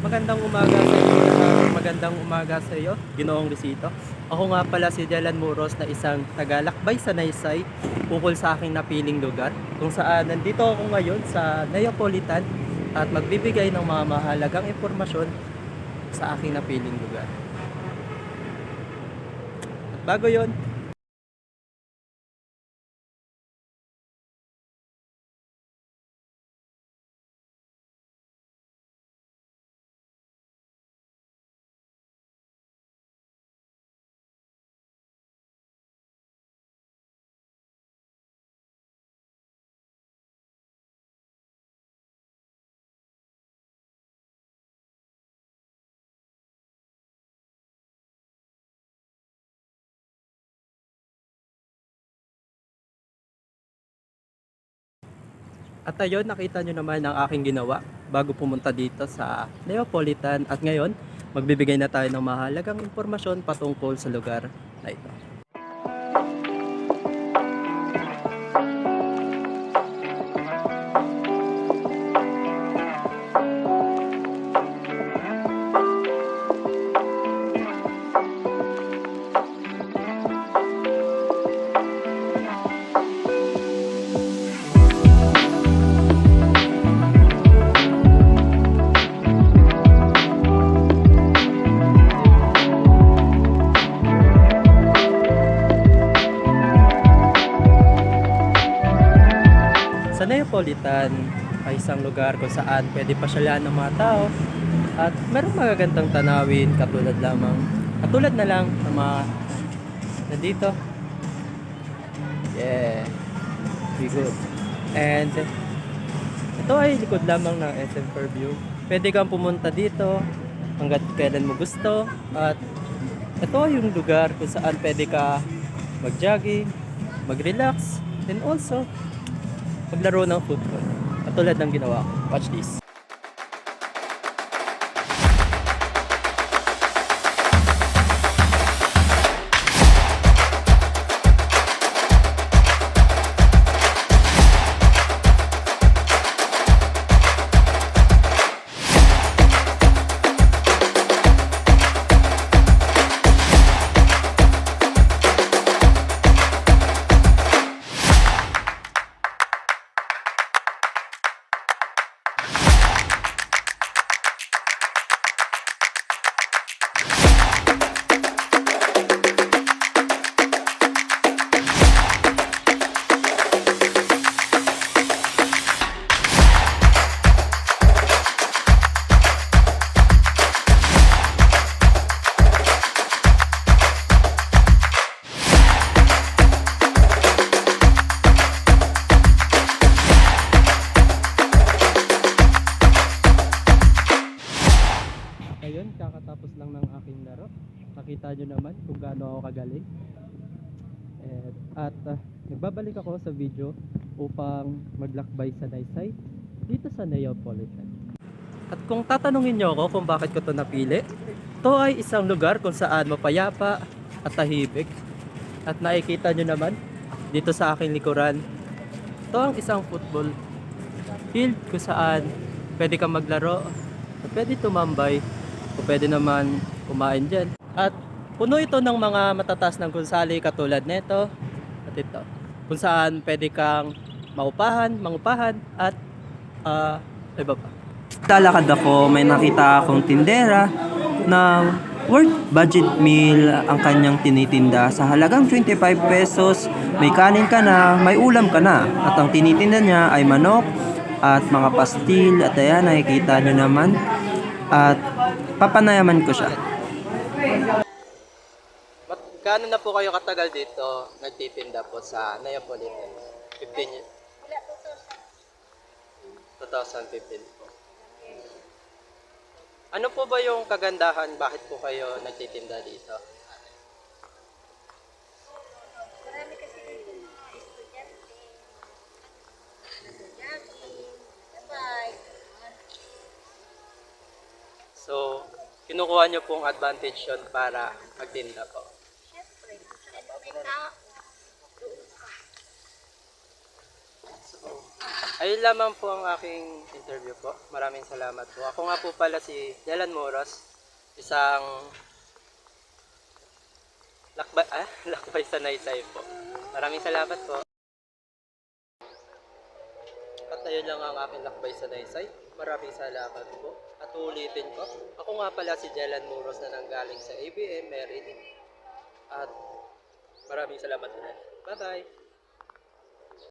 Magandang umaga sa inyo lahat. Magandang umaga sa iyo, Ginoong Risito. Ako nga pala si Dylan Muros na isang tagalakbay sa Naysay ukol sa aking napiling lugar kung saan nandito ako ngayon sa Neapolitan at magbibigay ng mga mahalagang impormasyon sa aking napiling lugar. At bago yon, at ayun, nakita nyo naman ang aking ginawa bago pumunta dito sa Neapolitan at ngayon, magbibigay na tayo ng mahalagang impormasyon patungkol sa lugar na ito. Sa Neapolitan ay isang lugar kung saan pwede pasyalan ng mga tao at merong magagandang tanawin katulad na lang ng mga nandito. Yeah, be good. And ito ay likod lamang ng SM Fairview. Pwede kang pumunta dito hanggat kailan mo gusto at ito ay yung lugar kung saan pwede ka mag-jogging, mag-relax, and also maglaro ng football. Katulad ng ginawa ko. Watch this. Ayun, kakatapos lang ng aking laro. Nakita nyo naman kung gaano ako kagaling. Nagbabalik ako sa video upang maglakbay sa Naysay dito sa Neapolitan. At kung tatanungin nyo ako kung bakit ko ito napili, ito ay isang lugar kung saan mapayapa at tahimik. At nakikita nyo naman dito sa aking likuran, ito ang isang football field kung saan pwede kang maglaro at pwede tumambay o pwede naman kumain dyan. At puno ito ng mga matataas ng gusali katulad nito at ito, kung saan pwede kang mangupahan at iba pa. Talakad ako, may nakita akong tindera na worth budget meal ang kanyang tinitinda sa halagang 25 pesos. May kanin ka na, may ulam ka na, at ang tinitinda niya ay manok at mga pastil. At ayan, nakikita nyo naman, at papanayaman ko siya. Gaano na po kayo katagal dito nagtitinda po sa Neapolitan? 15 years? 2015 po. Ano po ba yung kagandahan? Bakit po kayo nagtitinda dito? Marami kasi dito mga estudyante, nag-jogging, sabay. So, kinukuha nyo pong advantage yun para magtinda po. Siyempre, ano may tao? Ayun lamang po ang aking interview po. Maraming salamat po. Ako nga po pala si Jalan Moros, isang lakbay sa Naysay po. Maraming salamat po. At ayun lang ang aking lakbay sa Naysay. Maraming salamat po. At ulitin ko, ako nga pala si Jalan Moros na nanggaling sa ABM Merit. At maraming salamat ulit. Bye-bye!